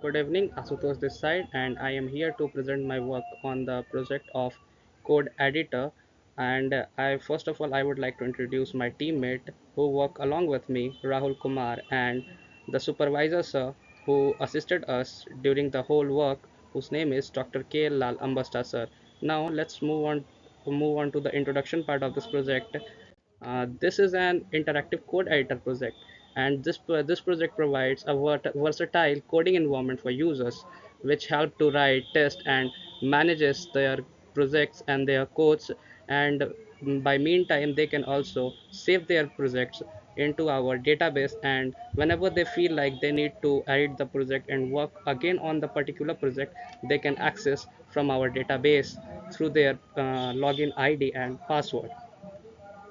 Good evening, Asutosh this side, and I am here to present my work on the project of Code Editor. And I first of all, I would like to introduce my teammate who work along with me, Rahul Kumar, and the supervisor sir who assisted us during the whole work, whose name is Dr. K. Lal Ambasta sir. Now let's move on to the introduction part of this project. This is an interactive code editor project, and this project provides a versatile coding environment for users, which help to write, test, and manages their projects and their codes. And by meantime, they can also save their projects into our database. And whenever they feel like they need to edit the project and work again on the particular project, they can access from our database through their login ID and password.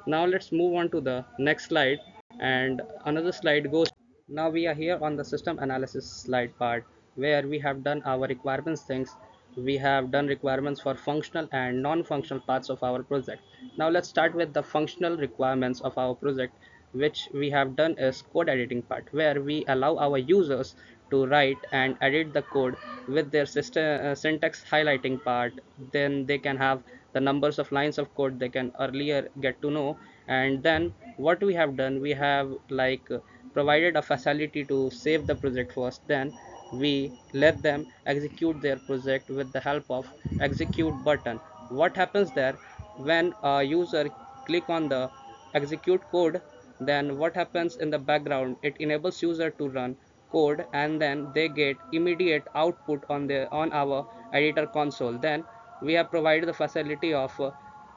Now let's move on to the next slide, and another slide goes. Now we are here on the system analysis slide part, where we have done our requirements things. We have done requirements for functional and non-functional parts of our project. Now let's start with the functional requirements of our project, which we have done is code editing part, where we allow our users to write and edit the code with their system syntax highlighting part. Then they can have the numbers of lines of code they can earlier get to know. And then what we have done, we have provided a facility to save the project first. Then we let them execute their project with the help of execute button. What happens there, when a user click on the execute code, then what happens in the background, it enables user to run code, and then they get immediate output on our editor console. Then we have provided the facility of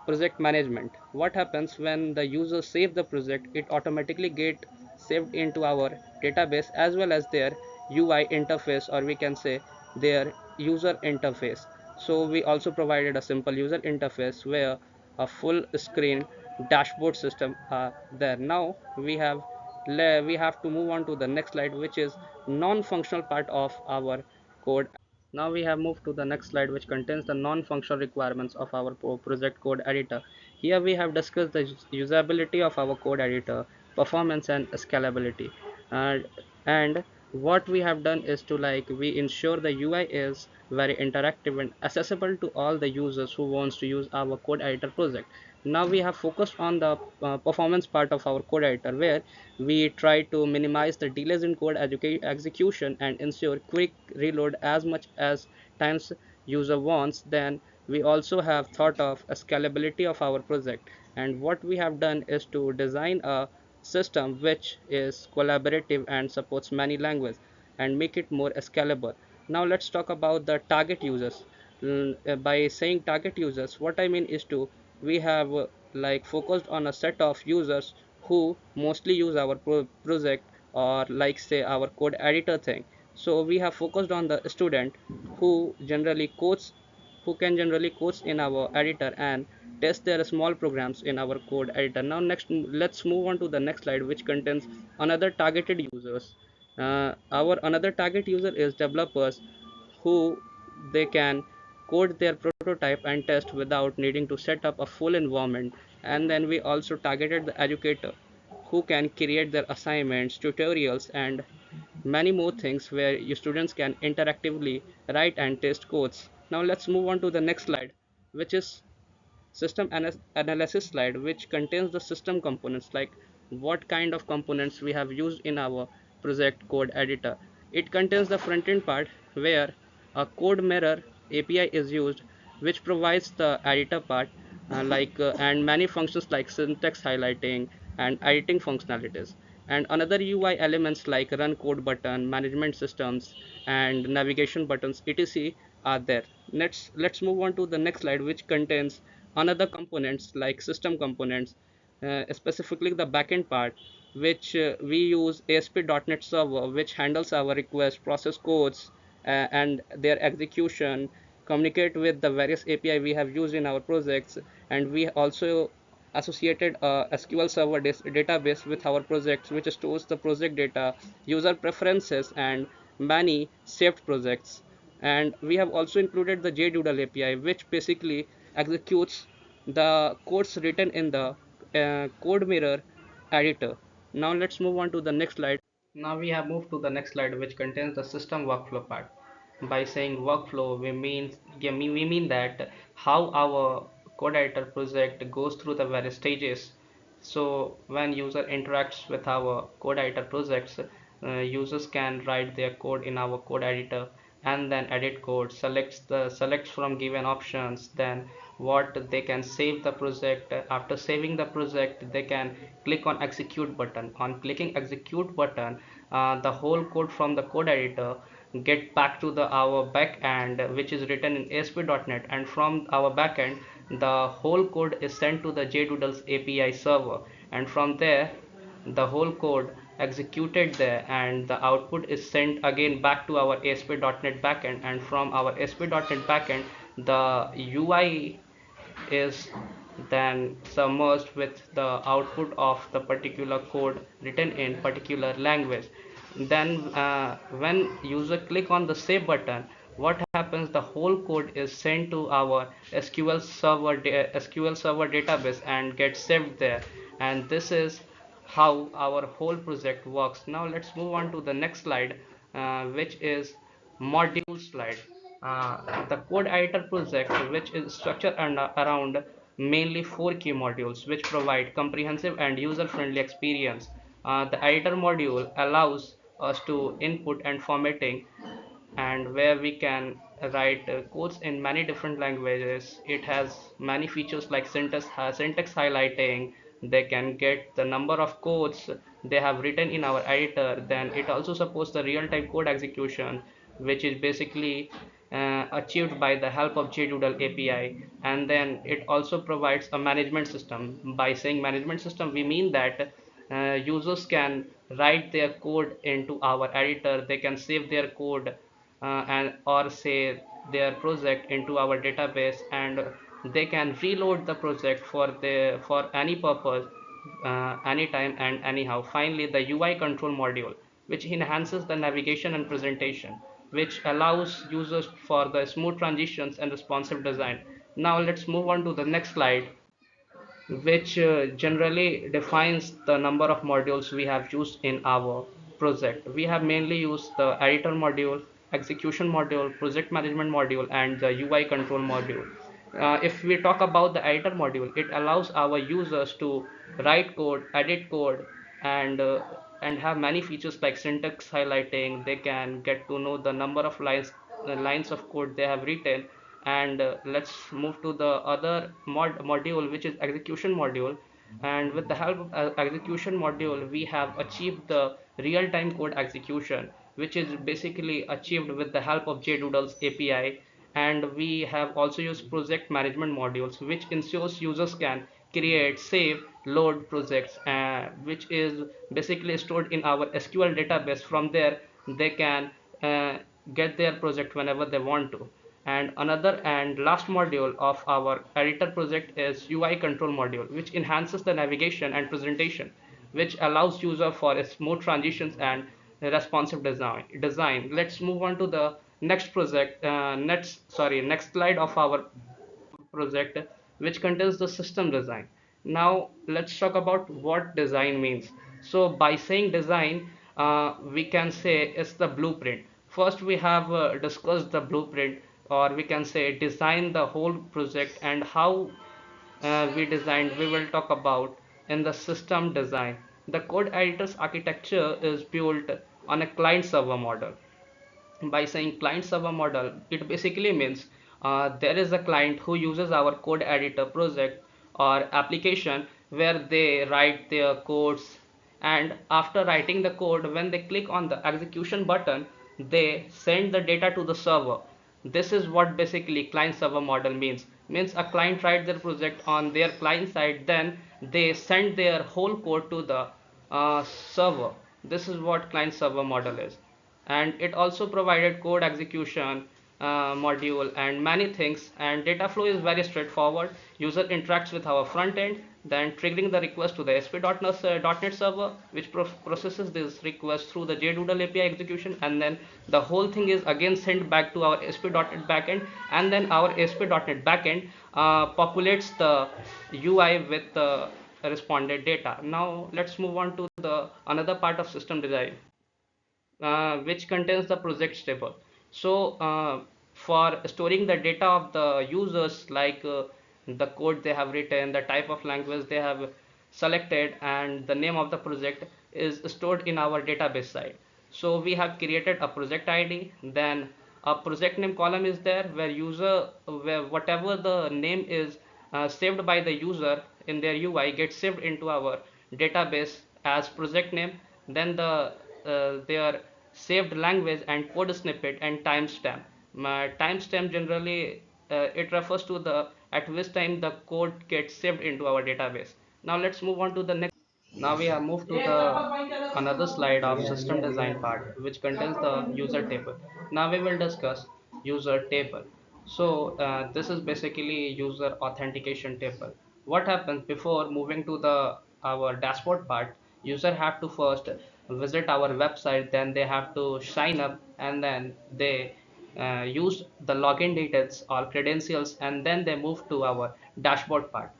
project management. What happens when the user save the project, it automatically get saved into our database as well as their UI interface, or we can say their user interface. So we also provided a simple user interface where a full screen dashboard system are there. Now we have to move on to the next slide, which is non-functional part of our code. Now we have moved to the next slide, which contains the non-functional requirements of our project code editor. Here we have discussed the usability of our code editor, performance and scalability. And what we have done is to we ensure the UI is very interactive and accessible to all the users who wants to use our code editor project. Now we have focused on the performance part of our code editor, where we try to minimize the delays in code execution and ensure quick reload as much as times user wants. Then we also have thought of a scalability of our project, and what we have done is to design a system which is collaborative and supports many languages and make it more scalable. Now let's talk about the target users. By saying target users, what I mean is to we have focused on a set of users who mostly use our project, or say our code editor thing. So we have focused on the student who generally codes who can generally codes in our editor and test their small programs in our code editor. Now next, let's move on to the next slide, which contains another targeted users. Our another target user is developers, who they can code their prototype and test without needing to set up a full environment. And then we also targeted the educator, who can create their assignments, tutorials, and many more things where your students can interactively write and test codes. Now let's move on to the next slide, which is system analysis slide, which contains the system components, like what kind of components we have used in our project code editor. It contains the front end part, where a code mirror API is used, which provides the editor part, and many functions like syntax highlighting and editing functionalities. And another UI elements like run code button, management systems, and navigation buttons etc are there. Let's move on to the next slide, which contains another components like system components, specifically the backend part, which we use ASP.NET Server, which handles our request, process codes, and their execution, communicate with the various API we have used in our projects. And we also associated a SQL Server database with our projects, which stores the project data, user preferences, and many saved projects. And we have also included the JDoodle API, which basically executes the codes written in the code mirror editor. Now let's move on to the next slide. Now we have moved to the next slide, which contains the system workflow part. By saying workflow, we mean that how our code editor project goes through the various stages. So when user interacts with our code editor projects, users can write their code in our code editor and then edit code, selects from given options, then what they can save the project. After saving the project, they can click on execute button. On clicking execute button, the whole code from the code editor get back to the our backend, which is written in ASP.NET, and from our backend the whole code is sent to the JDoodles API server, and from there the whole code executed there, and the output is sent again back to our ASP.NET backend, and from our ASP.NET backend the UI is then submerged with the output of the particular code written in particular language. Then when user click on the save button, what happens, the whole code is sent to our SQL server database and gets saved there. And this is how our whole project works. Now let's move on to the next slide, which is module slide. The code editor project, which is structured around mainly four key modules, which provide comprehensive and user-friendly experience. The editor module allows us to input and formatting, and where we can write codes in many different languages. It has many features like syntax highlighting. They can get the number of codes they have written in our editor. Then it also supports the real-time code execution, which is basically achieved by the help of JDoodle API. And then it also provides a management system. By saying management system, we mean that users can write their code into our editor. They can save their code and or say their project into our database, and they can reload the project for any purpose, anytime and anyhow. Finally, the UI control module, which enhances the navigation and presentation, which allows users for the smooth transitions and responsive design. Now let's move on to the next slide, which generally defines the number of modules we have used in our project. We have mainly used the editor module, execution module, project management module, and the UI control module. If we talk about the editor module, it allows our users to write code, edit code, and uh, and have many features like syntax highlighting. They can get to know the number of lines of code they have written. And let's move to the other module, which is execution module. And with the help of execution module, we have achieved the real-time code execution, which is basically achieved with the help of JDoodles API. And we have also used project management modules, which ensures users can create, save, load projects, which is basically stored in our SQL database. From there they can uh, get their project whenever they want to. And another and last module of our editor project is UI control module, which enhances the navigation and presentation, which allows user for smooth transitions and responsive design. Let's move on to the next project, next slide of our project, which contains the system design. Now let's talk about what design means. So by saying design, we can say it's the blueprint. First we have discussed the blueprint, or we can say design the whole project. And how we designed, we will talk about in the system design. The code editor's architecture is built on a client server model. By saying client server model, it basically means there is a client who uses our code editor project or application, where they write their codes. And after writing the code, when they click on the execution button, they send the data to the server. This is what basically client server model means a client writes their project on their client side, then they send their whole code to the server. This is what client server model is. And it also provided code execution module and many things. And data flow is very straightforward. User interacts with our front end, then triggering the request to the ASP.NET server, which processes this request through the JDoodle API execution, and then the whole thing is again sent back to our ASP.NET backend, and then our ASP.NET backend populates the UI with the responded data. Now let's move on to the another part of system design. which contains the project table. So for storing the data of the users, like the code they have written, the type of language they have selected, and the name of the project is stored in our database side. So we have created a project ID, then a project name column is there where whatever the name is saved by the user in their UI gets saved into our database as project name, then their saved language and code snippet and timestamp. My timestamp generally it refers to the at which time the code gets saved into our database. Now let's move on to the next. Now we have moved to the another slide of system design part, which contains the user table. Now we will discuss user table. So this is basically user authentication table. What happens before moving to the our dashboard part? User have to first visit our website, then they have to sign up, and then they use the login details or credentials, and then they move to our dashboard part.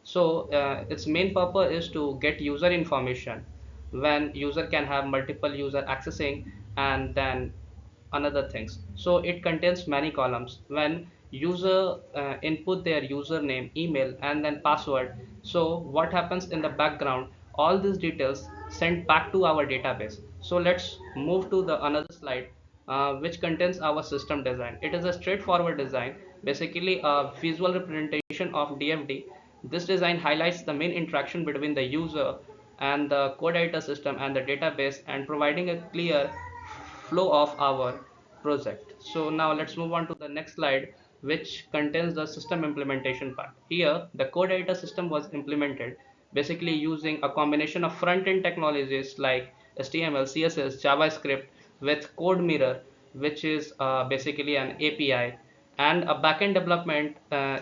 So its main purpose is to get user information when user can have multiple user accessing, and then another things. So it contains many columns. When user input their username, email, and then password, so what happens in the background, all these details sent back to our database. So let's move to the another slide, which contains our system design. It is a straightforward design, basically a visual representation of DFD. This design highlights the main interaction between the user and the code editor system and the database, and providing a clear flow of our project. So now let's move on to the next slide, which contains the system implementation part. Here the code editor system was implemented basically using a combination of front-end technologies like HTML, CSS, JavaScript with code mirror, which is basically an API, and a backend development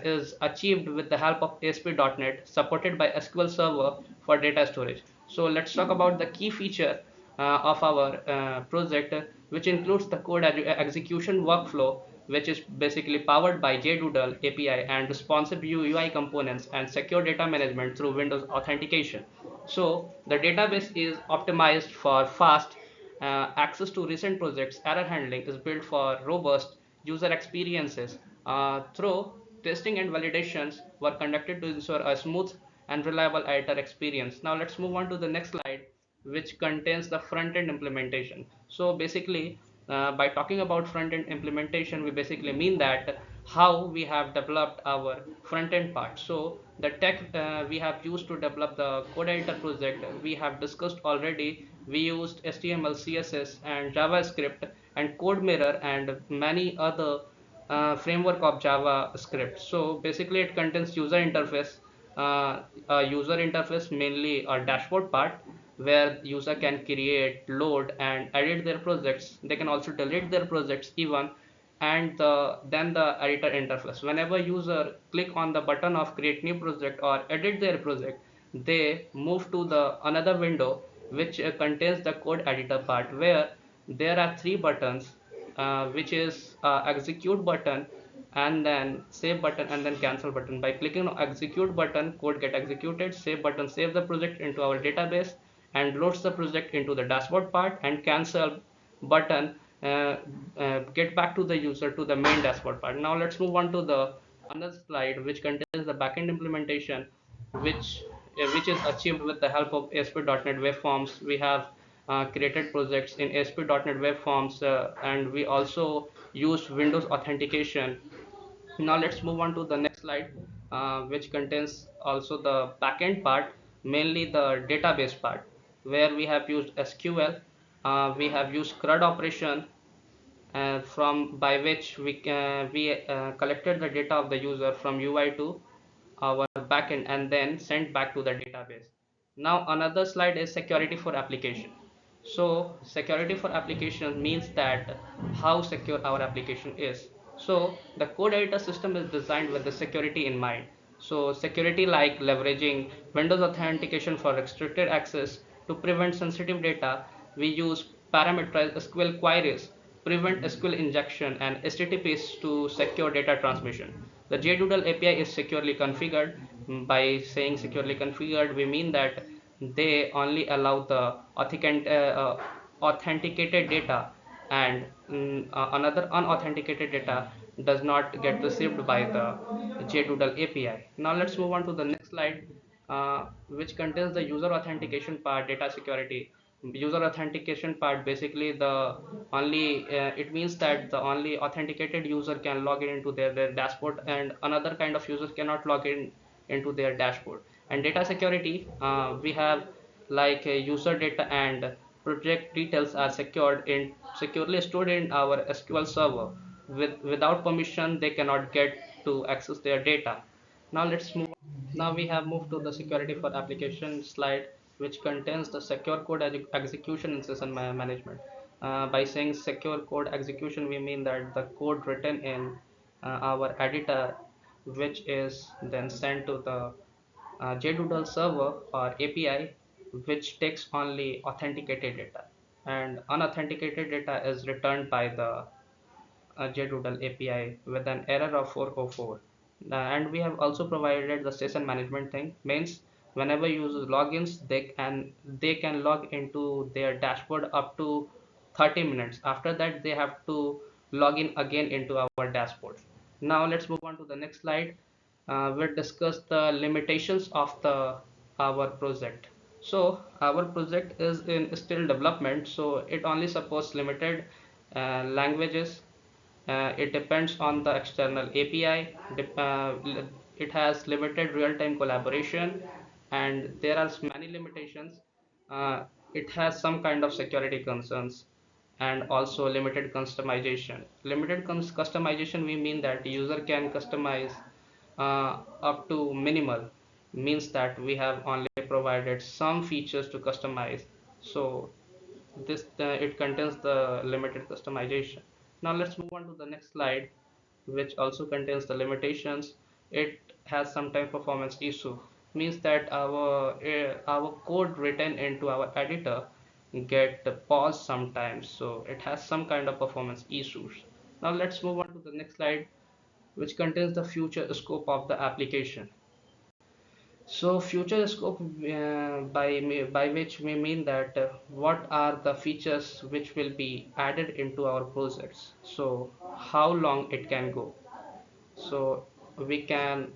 is achieved with the help of ASP.NET supported by SQL Server for data storage. So let's talk about the key feature of our project, which includes the code execution workflow, which is basically powered by JDoodle API and responsive UI components, and secure data management through Windows authentication. So the database is optimized for fast access to recent projects. Error handling is built for robust user experiences. Through testing and validations were conducted to ensure a smooth and reliable editor experience. Now let's move on to the next slide, which contains the front-end implementation. So basically, by talking about front-end implementation, we basically mean that how we have developed our front-end part. So the tech we have used to develop the code editor project, we have discussed already. We used HTML, CSS, and JavaScript, and code mirror, and many other framework of JavaScript. So basically, it contains user interface, mainly a dashboard part, where user can create, load, and edit their projects. They can also delete their projects even, and then the editor interface. Whenever user click on the button of create new project or edit their project, they move to the another window, which contains the code editor part, where there are three buttons, which is execute button, and then save button, and then cancel button. By clicking on execute button, code get executed. Save button save the project into our database and loads the project into the dashboard part, and cancel button get back to the user to the main dashboard part. Now let's move on to the another slide, which contains the backend implementation, which is achieved with the help of ASP.NET Web Forms. We have created projects in ASP.NET Web Forms, and we also use Windows authentication. Now let's move on to the next slide, which contains also the backend part, mainly the database part, where we have used SQL. We have used CRUD operation, from by which we collected the data of the user from UI to our backend, and then sent back to the database. Now another slide is security for application. So security for application means that how secure our application is. So the code editor system is designed with the security in mind. So security like leveraging Windows authentication for restricted access to prevent sensitive data. We use parameterized SQL queries, prevent SQL injection, and HTTPs to secure data transmission. The JDoodle API is securely configured. By saying securely configured, we mean that they only allow the authenticated data, and another unauthenticated data does not get received by the JDoodle API. Now let's move on to the next slide, which contains the user authentication part, data security. User authentication part, basically the only it means that the only authenticated user can log in into their dashboard, and another kind of user cannot log in into their dashboard. And data security, we have like user data and project details are securely stored in our SQL server. Without permission, they cannot get to access their data. Now let's move. Now we have moved to the security for application slide, which contains the secure code execution and session management. By saying secure code execution, we mean that the code written in our editor, which is then sent to the JDoodle server or API, which takes only authenticated data, and unauthenticated data is returned by the JDoodle API with an error of 404. And we have also provided the session management thing. Means whenever users logins, they can log into their dashboard up to 30 minutes. After that, they have to log in again into our dashboard. Now let's move on to the next slide. We'll discuss the limitations of the our project. So our project is in still development, so it only supports limited languages. It depends on the external API. It has limited real-time collaboration, and there are many limitations. Uh, it has some kind of security concerns, and also limited customization. Limited customization, we mean that the user can customize up to minimal, means that we have only provided some features to customize. So this it contains the limited customization. Now let's move on to the next slide, which also contains the limitations. It has sometimes performance issue, means that our code written into our editor get paused sometimes, so it has some kind of performance issues. Now let's move on to the next slide, which contains the future scope of the application. So future scope, by which we mean that what are the features which will be added into our projects. So how long it can go. So we can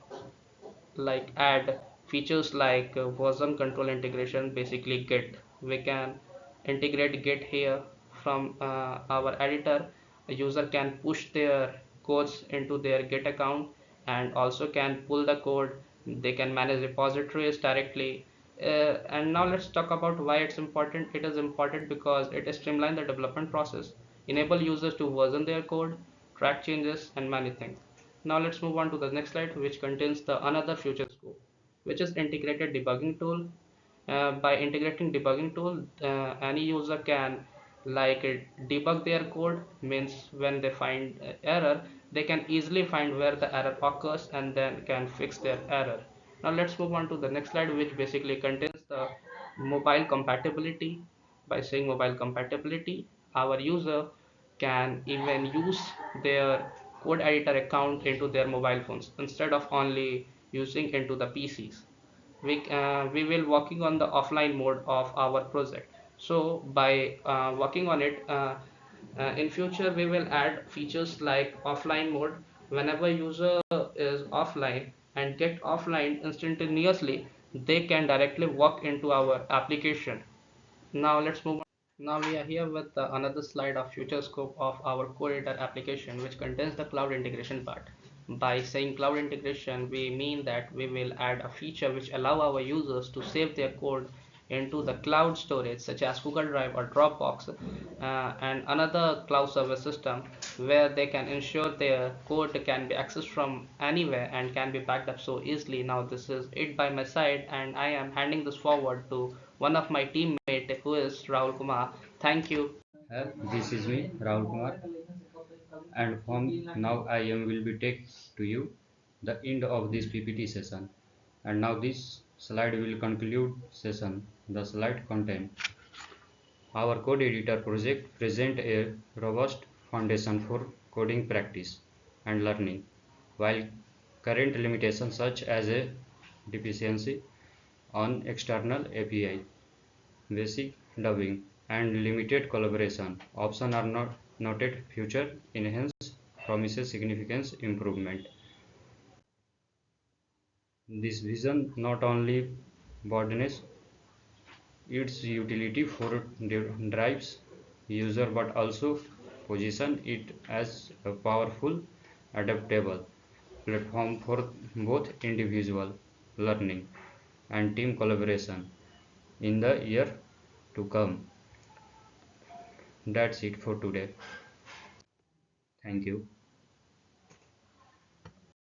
like add features like version control integration, basically Git. We can integrate Git here from our editor. A user can push their codes into their Git account and also can pull the code. They can manage repositories directly. And now let's talk about why it's important. It is important because it streamlines the development process, enable users to version their code, track changes, and many things. Now let's move on to the next slide, which contains the another future scope, which is integrated debugging tool. By integrating debugging tool, any user can like debug their code. Means when they find error, they can easily find where the error occurs and then can fix their error. Now let's move on to the next slide, which basically contains the mobile compatibility. By saying mobile compatibility, our user can even use their code editor account into their mobile phones instead of only using into the PCs. We will working on the offline mode of our project. So by working on it, in future we will add features like offline mode. Whenever user is offline and get offline instantaneously, they can directly walk into our application. Now let's move on. Now we are here with another slide of future scope of our core editor application, which contains the cloud integration part. By saying cloud integration, we mean that we will add a feature which allow our users to save their code into the cloud storage such as Google Drive or Dropbox, and another cloud service system where they can ensure their code can be accessed from anywhere and can be backed up so easily. Now this is it by my side, and I am handing this forward to one of my teammate who is Rahul Kumar. Thank you. This is me, Rahul Kumar, and from now I am will be take to you the end of this PPT session. And now this slide will conclude session. The slide content. Our code editor project present a robust foundation for coding practice and learning, while current limitations such as a deficiency on external API, basic dubbing, and limited collaboration. Options are not noted future enhance promises significant improvement. This vision not only broadens its utility for drives user but also position it as a powerful, adaptable platform for both individual learning and team collaboration in the year to come. That's it for today. Thank you.